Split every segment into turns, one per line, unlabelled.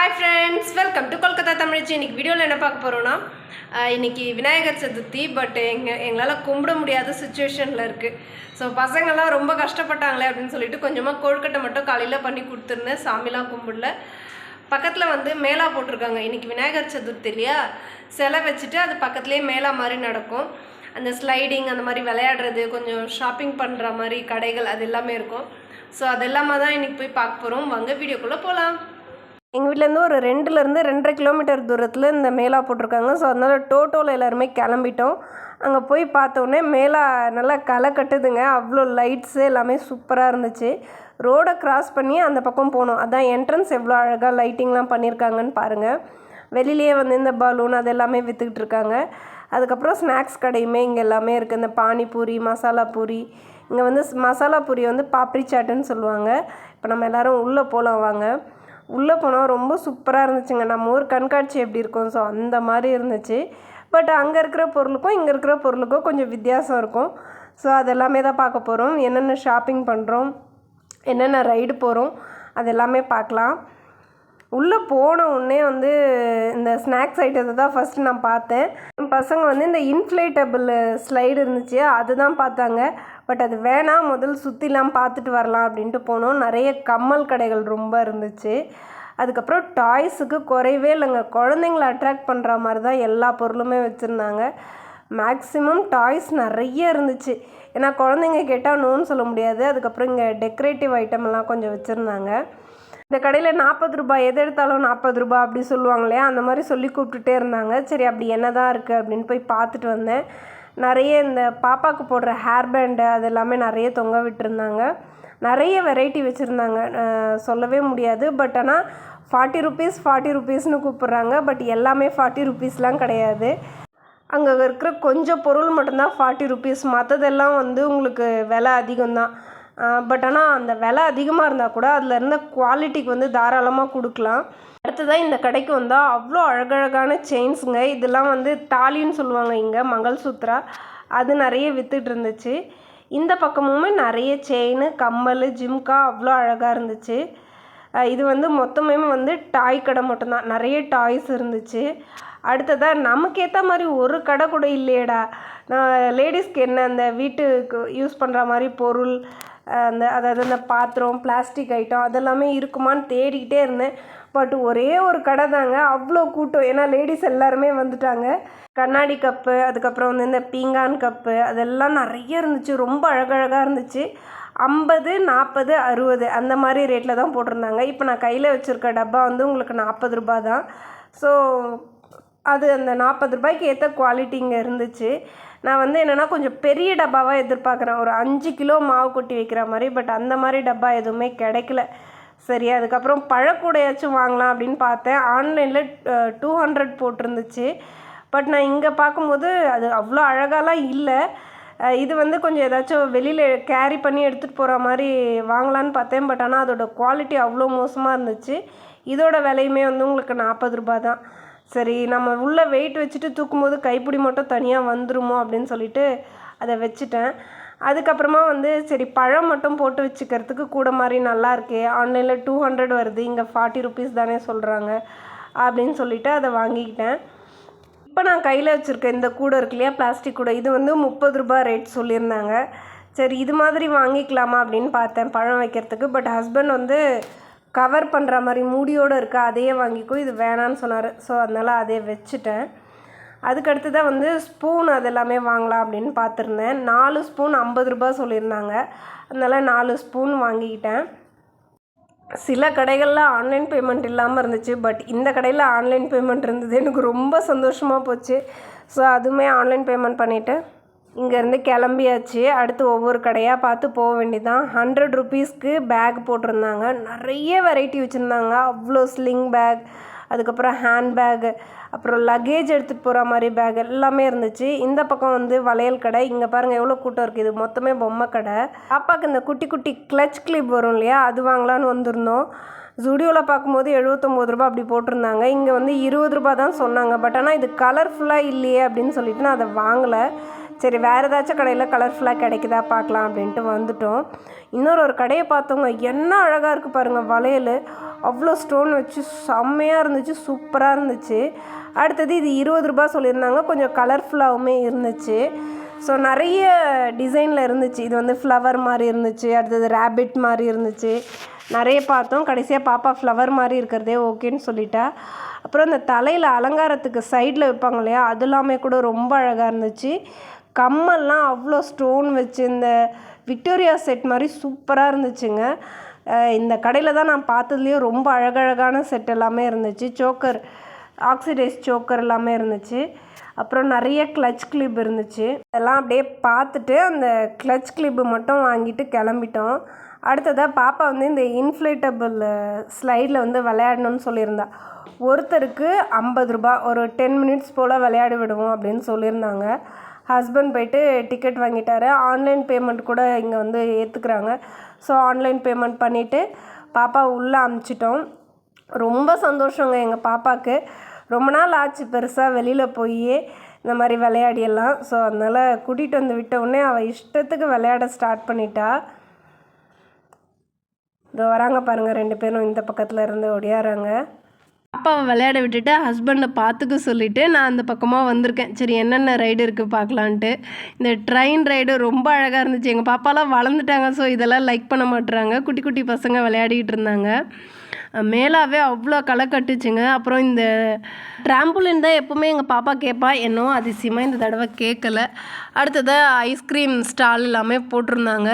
Hi friends, welcome to Kolkata தமிழ்ச்சி. இன்றைக்கி வீடியோவில் என்ன பார்க்க போகிறோன்னா, இன்றைக்கி விநாயகர் சதுர்த்தி. பட் எங்களால் கும்பிட முடியாத சுச்சுவேஷனில் இருக்குது. ஸோ பசங்கள்லாம் ரொம்ப கஷ்டப்பட்டாங்களே அப்படின்னு சொல்லிட்டு கொஞ்சமாக கொழுக்கட்டை மட்டும் காலையில் பண்ணி கொடுத்துருந்தேன். சாமிலாம் கும்பிடல. பக்கத்தில் வந்து மேளா போட்டிருக்காங்க. இன்றைக்கி விநாயகர் சதுர்த்தி இல்லையா, சிலை வச்சுட்டு அது பக்கத்துலேயே மேளா மாதிரி நடக்கும். அந்த ஸ்லைடிங் அந்த மாதிரி விளையாடுறது, கொஞ்சம் ஷாப்பிங் பண்ணுற மாதிரி கடைகள் அது எல்லாமே இருக்கும். ஸோ அது எல்லாமே தான் இன்றைக்கி போய் பார்க்க போகிறோம். வாங்க வீடியோக்குள்ளே போகலாம். எங்கள் வீட்டிலேருந்து ஒரு 2-2.5 கிலோமீட்டர் தூரத்தில் இந்த மேளா போட்டிருக்காங்க. ஸோ அதனால் டோட்டோவில் எல்லாருமே கிளம்பிட்டோம். அங்கே போய் பார்த்தோன்னே மேளா நல்லா களை கட்டுதுங்க. அவ்வளோ லைட்ஸு எல்லாமே சூப்பராக இருந்துச்சு. ரோடை கிராஸ் பண்ணி அந்த பக்கம் போனோம். அதான் என்ட்ரன்ஸ் எவ்வளோ அழகாக லைட்டிங்லாம் பண்ணியிருக்காங்கன்னு பாருங்கள். வெளியிலேயே வந்து இந்த பலூன் அது எல்லாமே விற்றுக்கிட்டு இருக்காங்க. அதுக்கப்புறம் ஸ்நாக்ஸ் கடையுமே இங்கே எல்லாமே இருக்குது. இந்த பானிபூரி, மசாலா பூரி. இங்கே வந்து மசாலா பூரி வந்து பாப்ரி சாட்டுன்னு சொல்லுவாங்க. இப்போ நம்ம எல்லோரும் உள்ளே போகலாம் வாங்க. உள்ளே போனால் ரொம்ப சூப்பராக இருந்துச்சுங்க. நம்ம ஊர் கண்காட்சி எப்படி இருக்கும், ஸோ அந்த மாதிரி இருந்துச்சு. பட் அங்கே இருக்கிற பொருளுக்கும் இங்கே இருக்கிற பொருளுக்கும் கொஞ்சம் வித்தியாசம் இருக்கும். ஸோ அதெல்லாமே தான் பார்க்க போகிறோம். என்னென்ன ஷாப்பிங் பண்ணுறோம், என்னென்ன ரைடு போகிறோம், அது எல்லாமே பார்க்கலாம். உள்ளே போன உடனே வந்து இந்த ஸ்நாக்ஸ் ஐட்டத்தை தான் ஃபஸ்ட்டு நான் பார்த்தேன். பசங்க வந்து இந்த இன்ஃப்ளேட்டபிள் ஸ்லைடு இருந்துச்சு, அதுதான் பார்த்தாங்க. பட் அது வேணாம், முதல் சுற்றிலாம் பார்த்துட்டு வரலாம் அப்படின்ட்டு போனோம். நிறைய கம்மல் கடைகள் ரொம்ப இருந்துச்சு. அதுக்கப்புறம் டாய்ஸுக்கு குறைவே இல்லைங்க. குழந்தைங்கள அட்ராக்ட் பண்ணுற மாதிரி தான் எல்லா பொருளுமே வச்சுருந்தாங்க. மேக்ஸிமம் டாய்ஸ் நிறைய இருந்துச்சு. ஏன்னா குழந்தைங்க கேட்டால் நோன்னு சொல்ல முடியாது. அதுக்கப்புறம் இங்கே டெக்கரேட்டிவ் ஐட்டமெல்லாம் கொஞ்சம் வச்சுருந்தாங்க. இந்த கடையில் 40 ரூபாய், எது எடுத்தாலும் 40 ரூபாய் அப்படி சொல்லுவாங்க இல்லையா, அந்த மாதிரி சொல்லி கூப்பிட்டுட்டே இருந்தாங்க. சரி அப்படி என்ன தான் இருக்குது அப்படின்னு போய் பார்த்துட்டு வந்தேன். நிறைய இந்த பாப்பாவுக்கு போடுற ஹேர் பேண்டு அது எல்லாமே நிறைய தொங்க விட்டுருந்தாங்க. நிறைய வெரைட்டி வச்சுருந்தாங்க, சொல்லவே முடியாது. பட் ஆனால் 40 ருபீஸ் 40 ருபீஸ்னு கூப்பிட்றாங்க. பட் எல்லாமே 40 ருபீஸ்லாம் கிடையாது. அங்கே இருக்கிற கொஞ்சம் பொருள் மட்டும்தான் 40 ருபீஸ். மற்றதெல்லாம் வந்து உங்களுக்கு விலை அதிகம்தான். பட் ஆனால் அந்த விலை அதிகமாக இருந்தால் கூட அதில் இருந்த குவாலிட்டிக்கு வந்து தாராளமாக கொடுக்கலாம். அடுத்ததாக இந்த கடைக்கு வந்தால் அவ்வளோ அழகழகான செயின்ஸுங்க. இதெல்லாம் வந்து தாலின்னு சொல்லுவாங்க இங்கே, மங்கள்சூத்ரா. அது நிறைய விற்றுட்டு இருந்துச்சு. இந்த பக்கமுமே நிறைய செயின், கம்மல், ஜிம்கா அவ்வளோ அழகாக இருந்துச்சு. இது வந்து மொத்தமே வந்து டாய் கடை மட்டும்தான். நிறைய டாய்ஸ் இருந்துச்சு. அடுத்ததாக நமக்கு ஏற்ற மாதிரி ஒரு கடை கூட இல்லையேடா. நான் லேடிஸ்க்கு என்ன அந்த வீட்டுக்கு யூஸ் பண்ணுற மாதிரி பொருள், அதாவது அந்த பாத்திரம், பிளாஸ்டிக் ஐட்டம் அதெல்லாமே இருக்குமான்னு தேடிக்கிட்டே இருந்தேன். பட் ஒரே ஒரு கடை தாங்க, அவ்வளோ கூட்டம். ஏன்னா லேடிஸ் எல்லாருமே வந்துட்டாங்க. கண்ணாடி கப்பு, அதுக்கப்புறம் வந்து இந்த பீங்கான் கப்பு அதெல்லாம் நிறைய இருந்துச்சு. ரொம்ப அழகழகாக இருந்துச்சு. 50, 40, 60 அந்த மாதிரி ரேட்டில் தான் போட்டிருந்தாங்க. இப்போ நான் கையில் வச்சுருக்க டப்பா வந்து உங்களுக்கு 40 ரூபாய் தான். ஸோ அது அந்த 40 ரூபாய்க்கு ஏற்ற குவாலிட்டி இங்கே இருந்துச்சு. நான் வந்து என்னென்னா கொஞ்சம் பெரிய டப்பாவாக எதிர்பார்க்குறேன், ஒரு 5 கிலோ மாவு கொட்டி வைக்கிற மாதிரி. பட் அந்த மாதிரி டப்பா எதுவுமே கிடைக்கல. சரி அதுக்கப்புறம் பழக்கூடையாச்சும் வாங்கலாம் அப்படின்னு பார்த்தேன். ஆன்லைனில் 200 போட்டிருந்துச்சு. பட் நான் இங்கே பார்க்கும்போது அது அவ்வளோ அழகாலாம் இல்லை. இது வந்து கொஞ்சம் ஏதாச்சும் வெளியில் கேரி பண்ணி எடுத்துகிட்டு போகிற மாதிரி வாங்கலான்னு பார்த்தேன். பட் ஆனால் அதோடய குவாலிட்டி அவ்வளோ மோசமாக இருந்துச்சு. இதோட விலையுமே வந்து உங்களுக்கு 40 ரூபாய் தான். சரி நம்ம உள்ளே வெயிட் வச்சுட்டு தூக்கும்போது கைப்பிடி மட்டும் தனியாக வந்துருமோ அப்படின்னு சொல்லிட்டு அதை வச்சுட்டேன். அதுக்கப்புறமா வந்து சரி பழம் மட்டும் போட்டு வச்சுக்கிறதுக்கு கூட மாதிரி நல்லா இருக்கே, ஆன்லைனில் 200 வருது, இங்கே 40 ருபீஸ் தானே சொல்கிறாங்க அப்படின்னு சொல்லிவிட்டு அதை வாங்கிக்கிட்டேன். இப்போ நான் கையில் வச்சுருக்கேன் இந்த கூடை இருக்கு இல்லையா, பிளாஸ்டிக் கூடை. இது வந்து 30 ரூபாய் ரேட் சொல்லியிருந்தாங்க. சரி இது மாதிரி வாங்கிக்கலாமா அப்படின்னு பார்த்தேன் பழம் வைக்கிறதுக்கு. பட் ஹஸ்பண்ட் வந்து கவர் பண்ணுற மாதிரி மூடியோடு இருக்கா, அதையே வாங்கிக்கோ, இது வேணான்னு சொன்னார். ஸோ அதனால் அதே வச்சுட்டேன். அதுக்கடுத்து தான் வந்து ஸ்பூன் அதெல்லாமே வாங்கலாம் அப்படின்னு பார்த்துருந்தேன். 4 ஸ்பூன் 50 ரூபாய் சொல்லியிருந்தாங்க. அதனால் 4 ஸ்பூன் வாங்கிக்கிட்டேன். சில கடைகளில் ஆன்லைன் பேமெண்ட் இல்லாமல் இருந்துச்சு. பட் இந்த கடையில் ஆன்லைன் பேமெண்ட் இருந்தது. எனக்கு ரொம்ப சந்தோஷமாக போச்சு. ஸோ அதுவுமே ஆன்லைன் பேமெண்ட் பண்ணிவிட்டு இங்கேருந்து கிளம்பியாச்சு. அடுத்து ஒவ்வொரு கடையாக பார்த்து போக வேண்டியதான். 100 ருபீஸ்க்கு பேக் போட்டிருந்தாங்க. நிறைய வெரைட்டி வச்சுருந்தாங்க. அவ்வளோ ஸ்லிங் பேக், அதுக்கப்புறம் ஹேண்ட் பேக், அப்புறம் லக்கேஜ் எடுத்துகிட்டு போகிற மாதிரி பேக் எல்லாமே இருந்துச்சு. இந்த பக்கம் வந்து வளையல் கடை. இங்கே பாருங்கள் எவ்வளோ கூட்டம் இருக்குது. இது மொத்தமே பொம்மை கடை. பாப்பாவுக்கு இந்த குட்டி குட்டி கிளச் கிளிப் வரும் இல்லையா, அது வாங்கலான்னு வந்திருந்தோம். ஜூடியோவில் பார்க்கும்போது 79 ரூபா அப்படி போட்டிருந்தாங்க. இங்கே வந்து 20 ரூபா தான் சொன்னாங்க. பட் ஆனால் இது கலர்ஃபுல்லாக இல்லையே அப்படின்னு சொல்லிட்டு நான் அதை வாங்கலை. சரி வேறு ஏதாச்சும் கடையில் கலர்ஃபுல்லாக கிடைக்குதா பார்க்கலாம் அப்படின்ட்டு வந்துட்டோம். ஒரு கடையை பார்த்தோங்க. என்ன அழகாக இருக்குது பாருங்கள், வளையல் அவ்வளோ ஸ்டோன் வச்சு செம்மையாக இருந்துச்சு, சூப்பராக இருந்துச்சு. அடுத்தது இது 20 ரூபா சொல்லியிருந்தாங்க. கொஞ்சம் கலர்ஃபுல்லாகவுமே இருந்துச்சு. ஸோ நிறைய டிசைனில் இருந்துச்சு. இது வந்து ஃப்ளவர் மாதிரி இருந்துச்சு, அடுத்தது ரேபிட் மாதிரி இருந்துச்சு, நிறைய பார்த்தோம். கடைசியாக பாப்பா ஃப்ளவர் மாதிரி இருக்கிறதே ஓகேன்னு சொல்லிட்டா. அப்புறம் இந்த தலையில் அலங்காரத்துக்கு சைடில் வைப்பாங்க இல்லையா, அது எல்லாமே கூட ரொம்ப அழகாக இருந்துச்சு. கம்மல்லாம் அவ்வளோ ஸ்டோன் வச்சு இந்த விக்டோரியா செட் மாதிரி சூப்பராக இருந்துச்சுங்க. இந்த கடையில் தான் நான் பார்த்ததுலேயே ரொம்ப அழகழகான செட் எல்லாமே இருந்துச்சு. சோக்கர், ஆக்சிடைஸ் சோக்கர் எல்லாமே இருந்துச்சு. அப்புறம் நிறைய கிளச் கிளிப் இருந்துச்சு. அதெல்லாம் அப்படியே பார்த்துட்டு அந்த கிளச் கிளிப்பு மட்டும் வாங்கிட்டு கிளம்பிட்டோம். அடுத்ததாக பாப்பா வந்து இந்த இன்ஃப்ளேட்டபிள் ஸ்லைடில் வந்து விளையாடணும்னு சொல்லியிருந்தா. ஒருத்தருக்கு 50 ரூபா, ஒரு 10 மினிட்ஸ் போல் விளையாடி விடுவோம் அப்படின்னு சொல்லியிருந்தாங்க. ஹஸ்பண்ட் போய்ட்டு டிக்கெட் வாங்கிட்டாரு. ஆன்லைன் பேமெண்ட் கூட இங்கே வந்து ஏற்றுக்குறாங்க. ஸோ ஆன்லைன் பேமெண்ட் பண்ணிவிட்டு பாப்பா உள்ளே அமுச்சிட்டோம். ரொம்ப சந்தோஷங்க எங்கள் பாப்பாவுக்கு. ரொம்ப நாள் ஆச்சு பெருசாக வெளியில் போய் இந்த மாதிரி விளையாடியெல்லாம். ஸோ அதனால் கூட்டிகிட்டு வந்து விட்டவுடனே அவள் இஷ்டத்துக்கு விளையாட ஸ்டார்ட் பண்ணிட்டா. இதோ வராங்க பாருங்கள், 2 பேரும் இந்த பக்கத்தில் இருந்து ஒடியாராங்க. பாப்பாவை விளையாட விட்டுட்டு ஹஸ்பண்டை பார்த்துக்க சொல்லிவிட்டு நான் அந்த பக்கமாக வந்திருக்கேன். சரி என்னென்ன ரைடு இருக்குது பார்க்கலான்ட்டு. இந்த ட்ரெயின் ரைடு ரொம்ப அழகாக இருந்துச்சு. எங்கள் பாப்பாலாம் வளர்ந்துட்டாங்க, ஸோ இதெல்லாம் லைக் பண்ண மாட்டுறாங்க. குட்டி குட்டி பசங்க விளையாடிக்கிட்டு இருந்தாங்க. மேலாவே அவ்வளோ களை கட்டுச்சுங்க. அப்புறம் இந்த ட்ராம்புலின் தான் எப்போவுமே எங்கள் பாப்பா கேட்பா, என்னவோ அதிசயமாக இந்த தடவை கேட்கல. அடுத்ததாக ஐஸ்கிரீம் ஸ்டால் எல்லாமே போட்டிருந்தாங்க.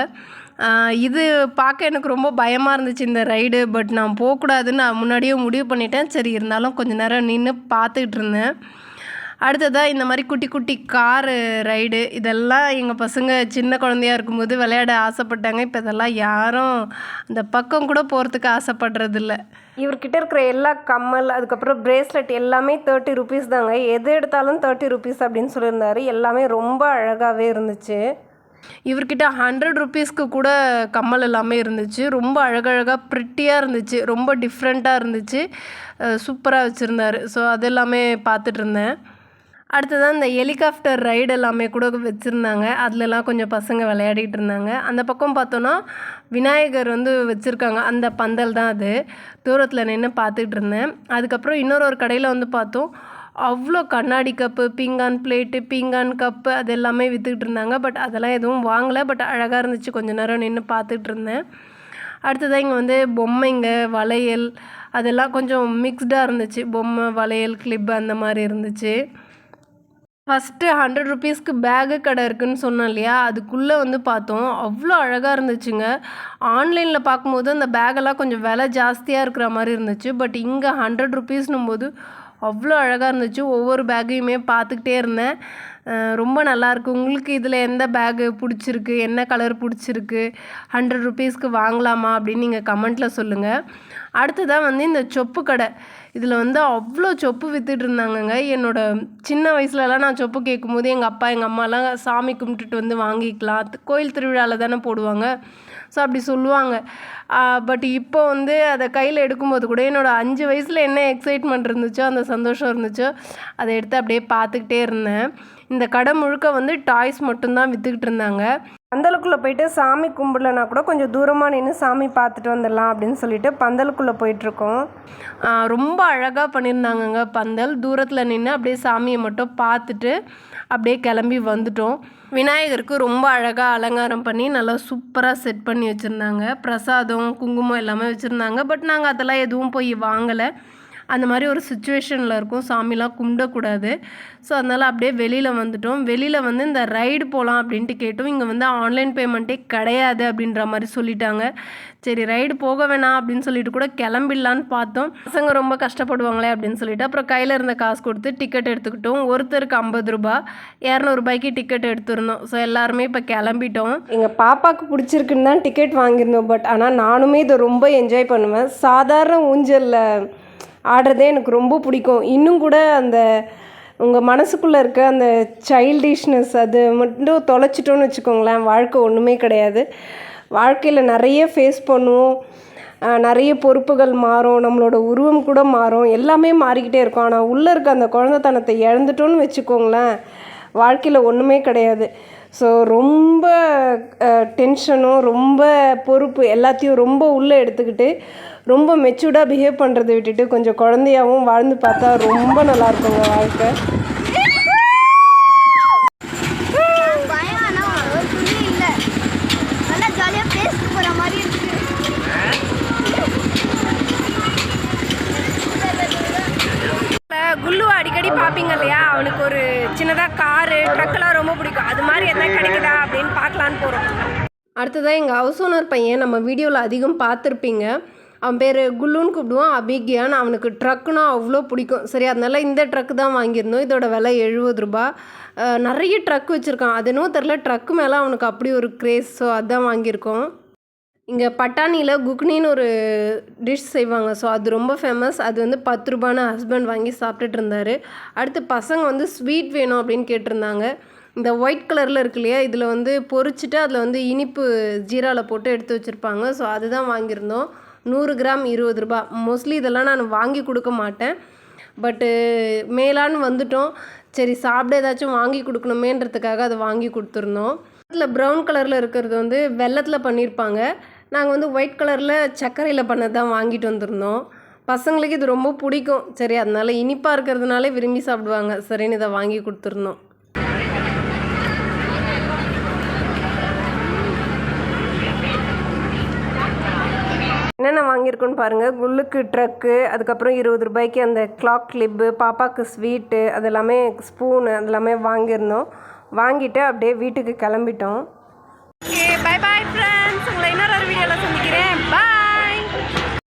இது பார்க்க எனக்கு ரொம்ப பயமாக இருந்துச்சு இந்த ரைடு. பட் நான் போகக்கூடாதுன்னு நான் முன்னாடியே முடிவு பண்ணிட்டேன். சரி இருந்தாலும் கொஞ்சம் நேரம் நின்று பார்த்துக்கிட்டு இருந்தேன். அடுத்ததாக இந்த மாதிரி குட்டி குட்டி காரு ரைடு, இதெல்லாம் எங்கள் பசங்க சின்ன குழந்தையாக இருக்கும்போது விளையாட ஆசைப்பட்டாங்க. இப்போ இதெல்லாம் யாரும் அந்த பக்கம் கூட போகிறதுக்கு ஆசைப்படுறதில்ல. இவர்கிட்ட இருக்கிற எல்லா கம்மல், அதுக்கப்புறம் பிரேஸ்லெட் எல்லாமே 30 ருபீஸ் தாங்க. எது எடுத்தாலும் 30 ருபீஸ் அப்படின்னு சொல்லியிருந்தாரு. எல்லாமே ரொம்ப அழகாகவே இருந்துச்சு. இவர்கிட்ட 100 ருபீஸ்க்கு கூட கம்மல் எல்லாமே இருந்துச்சு. ரொம்ப அழகழகாக ப்ரிட்டியாக இருந்துச்சு, ரொம்ப டிஃப்ரெண்ட்டாக இருந்துச்சு, சூப்பராக வச்சுருந்தார். ஸோ அது எல்லாமே பார்த்துட்டு இருந்தேன். அடுத்ததான் இந்த ஹெலிகாப்டர் ரைடு எல்லாமே கூட வச்சுருந்தாங்க. அதிலலாம் கொஞ்சம் பசங்க விளையாடிட்டு இருந்தாங்க. அந்த பக்கம் பார்த்தோன்னா விநாயகர் வந்து வச்சுருக்காங்க. அந்த பந்தல் தான் அது. தூரத்தில் நின்று பார்த்துக்கிட்டு இருந்தேன். அதுக்கப்புறம் ஒரு கடையில் வந்து பார்த்தோம். அவ்வளோ கண்ணாடி கப்பு, பீங்கான் பிளேட்டு, பீங்கான் கப்பு அது எல்லாமே விற்றுக்கிட்டு இருந்தாங்க. பட் அதெல்லாம் எதுவும் வாங்கலை. பட் அழகாக இருந்துச்சு. கொஞ்சம் நேரம் நின்று பார்த்துக்கிட்டு இருந்தேன். அடுத்ததாக இங்கே வந்து பொம்மைங்க, வளையல் அதெல்லாம் கொஞ்சம் மிக்ஸ்டாக இருந்துச்சு. பொம்மை, வளையல், கிளிப் அந்த மாதிரி இருந்துச்சு. ஃபஸ்ட்டு 100 ருபீஸ்க்கு பேகு கடை இருக்குதுன்னு சொன்னோம் இல்லையா, அதுக்குள்ளே வந்து பார்த்தோம். அவ்வளோ அழகாக இருந்துச்சுங்க. ஆன்லைனில் பார்க்கும்போது அந்த பேகெல்லாம் கொஞ்சம் விலை ஜாஸ்தியாக இருக்கிற மாதிரி இருந்துச்சு. பட் இங்கே 100 ருபீஸ்னும் போது அவ்வளோ அழகாக இருந்துச்சு. ஒவ்வொரு பேக்கையுமே பார்த்துக்கிட்டே இருந்தேன். ரொம்ப நல்லாயிருக்கு. உங்களுக்கு இதில் எந்த பேகு பிடிச்சிருக்கு, என்ன கலர் பிடிச்சிருக்கு, 100 ருபீஸ்க்கு வாங்கலாமா அப்படின்னு நீங்கள் கமெண்ட்டில் சொல்லுங்கள். அடுத்ததாக வந்து இந்த சொப்பு கடை. இதில் வந்து அவ்வளோ சொப்பு விற்றுட்டு இருந்தாங்கங்க. என்னோடய சின்ன வயசுலலாம் நான் சொப்பு கேட்கும்போது எங்கள் அப்பா எங்கள் அம்மாலாம் சாமி கும்பிட்டுட்டு வந்து வாங்கிக்கலாம், கோயில் திருவிழாவில் தானே போடுவாங்க, ஸோ அப்படி சொல்லுவாங்க. பட் இப்போ வந்து அதை கையில் எடுக்கும்போது கூட என்னோடய 5 வயசில் என்ன எக்ஸைட்மெண்ட் இருந்துச்சோ, அந்த சந்தோஷம் இருந்துச்சோ, அதை எடுத்து அப்படியே பார்த்துக்கிட்டே இருந்தேன். இந்த கடை முழுக்க வந்து டாய்ஸ் மட்டும்தான் விற்றுக்கிட்டு இருந்தாங்க. பந்தலுக்குள்ளே போயிட்டு சாமி கும்பிடலனா கூட கொஞ்சம் தூரமாக நின்று சாமி பார்த்துட்டு வந்துடலாம் அப்படின்னு சொல்லிட்டு பந்தலுக்குள்ளே போயிட்டுருக்கோம். ரொம்ப அழகாக பண்ணியிருந்தாங்கங்க பந்தல். தூரத்தில் நின்று அப்படியே சாமியை மட்டும் பார்த்துட்டு அப்படியே கிளம்பி வந்துட்டோம். விநாயகருக்கு ரொம்ப அழகாக அலங்காரம் பண்ணி நல்லா சூப்பராக செட் பண்ணி வச்சுருந்தாங்க. பிரசாதம், குங்குமம் எல்லாமே வச்சுருந்தாங்க. பட் நாங்கள் அதெல்லாம் எதுவும் போய் வாங்கலை. அந்த மாதிரி ஒரு சுச்சுவேஷனில் இருக்கும், சாமிலாம் கும்பிடக்கூடாது. ஸோ அதனால் அப்படியே வெளியில் வந்துட்டோம். வெளியில் வந்து இந்த ரைடு போகலாம் அப்படின்ட்டு கேட்டோம். இங்கே வந்து ஆன்லைன் பேமெண்ட்டே கிடையாது அப்படின்ற மாதிரி சொல்லிட்டாங்க. சரி ரைடு போக வேணாம் அப்படின்னு சொல்லிட்டு கூட கிளம்பிடலான்னு பார்த்தோம். பசங்க ரொம்ப கஷ்டப்படுவாங்களே அப்படின்னு சொல்லிட்டு அப்புறம் கையில் இருந்த காசு கொடுத்து டிக்கெட் எடுத்துக்கிட்டோம். ஒருத்தருக்கு 50 ரூபா, 200 ரூபாய்க்கு டிக்கெட் எடுத்துருந்தோம். ஸோ எல்லாருமே இப்போ கிளம்பிட்டோம். எங்கள் பாப்பாவுக்கு பிடிச்சிருக்குன்னு தான் டிக்கெட் வாங்கியிருந்தோம். பட் ஆனால் நானுமே இதை ரொம்ப என்ஜாய் பண்ணுவேன். சாதாரண ஊஞ்சலில் ஆடுறதே எனக்கு ரொம்ப பிடிக்கும். இன்னும் கூட அந்த உங்கள் மனசுக்குள்ளே இருக்க அந்த சைல்டிஷ்னஸ் அது மட்டும் தொலைச்சிட்டோன்னு வச்சுக்கோங்களேன், வாழ்க்கை ஒன்றுமே கிடையாது. வாழ்க்கையில் நிறைய ஃபேஸ் பண்ணுவோம். நிறைய பொறுப்புகள் மாறும், நம்மளோட உருவம் கூட மாறும், எல்லாமே மாறிக்கிட்டே இருக்கும். ஆனால் உள்ளே இருக்க அந்த குழந்தைத்தனத்தை இழந்துட்டோன்னு வச்சுக்கோங்களேன், வாழ்க்கையில் ஒன்றுமே கிடையாது. ஸோ ரொம்ப டென்ஷனும் ரொம்ப பொறுப்பு எல்லாத்தையும் ரொம்ப உள்ளே எடுத்துக்கிட்டு ரொம்ப மெச்சூர்டாக பிஹேவ் பண்ணுறதை விட்டுட்டு கொஞ்சம் குழந்தையாகவும் வாழ்ந்து பார்த்தா ரொம்ப நல்லாயிருக்குங்க வாழ்க்கை. குல்லுவை அடிக்கடி பார்ப்பீங்க இல்லையா, அவனுக்கு ஒரு சின்னதாக காரு ட்ரக்கெல்லாம் ரொம்ப பிடிக்கும். அது மாதிரி எதாவது கிடைக்குதா அப்படின்னு பார்க்கலான்னு போகிறோம். அடுத்ததான் எங்கள் ஹவுஸ் ஓனர் பையன் நம்ம வீடியோவில் அதிகம் பார்த்துருப்பீங்க. அவன் பேர் குல்லுன்னு கூப்பிடுவான், அபிகியான். அவனுக்கு ட்ரக்குனா அவ்வளோ பிடிக்கும். சரி, அதனால இந்த ட்ரக்கு தான் வாங்கியிருந்தோம். இதோட விலை 70 ரூபா. நிறைய ட்ரக் வச்சுருக்கான். அது என்னவோ தெரில, ட்ரக்கு மேலே அவனுக்கு அப்படி ஒரு க்ரேஸ். ஸோ அதுதான் வாங்கியிருக்கோம். இங்கே பட்டாணியில் குக்னின்னு ஒரு டிஷ் செய்வாங்க. ஸோ அது ரொம்ப ஃபேமஸ். அது வந்து 10 ரூபான்னு ஹஸ்பண்ட் வாங்கி சாப்பிட்டுட்டு இருந்தார். அடுத்து பசங்க வந்து ஸ்வீட் வேணும் அப்படின்னு கேட்டிருந்தாங்க. இந்த ஒயிட் கலரில் இருக்கு இல்லையா, இதில் வந்து பொரிச்சிட்டு அதில் வந்து இனிப்பு ஜீராவில் போட்டு எடுத்து வச்சுருப்பாங்க. ஸோ அதுதான் வாங்கியிருந்தோம். 100 கிராம் 20 ரூபா. மோஸ்ட்லி இதெல்லாம் நான் வாங்கி கொடுக்க மாட்டேன். பட்டு மேலான்னு வந்துட்டோம், சரி சாப்பிட ஏதாச்சும் வாங்கி கொடுக்கணுமேன்றதுக்காக அதை வாங்கி கொடுத்துருந்தோம். இதில் ப்ரௌன் கலரில் இருக்கிறது வந்து வெல்லத்தில் பண்ணியிருப்பாங்க. நாங்கள் வந்து ஒயிட் கலரில் சர்க்கரையில் பண்ணது தான் வாங்கிட்டு வந்திருந்தோம். பசங்களுக்கு இது ரொம்ப பிடிக்கும். சரி, அதனால இனிப்பாக இருக்கிறதுனால விரும்பி சாப்பிடுவாங்க. சரின்னு இதை வாங்கி கொடுத்துருந்தோம். என்னென்ன வாங்கியிருக்கோன்னு பாருங்கள். குல்லுக்கு ட்ரக்கு, அதுக்கப்புறம் 20 ரூபாய்க்கு அந்த கிளாக் கிளிப்பு, பாப்பாவுக்கு ஸ்வீட்டு, அது எல்லாமே ஸ்பூனு, அது எல்லாமே வாங்கியிருந்தோம். வாங்கிட்டு அப்படியே வீட்டுக்கு கிளம்பிட்டோம். Okay, bye bye friends.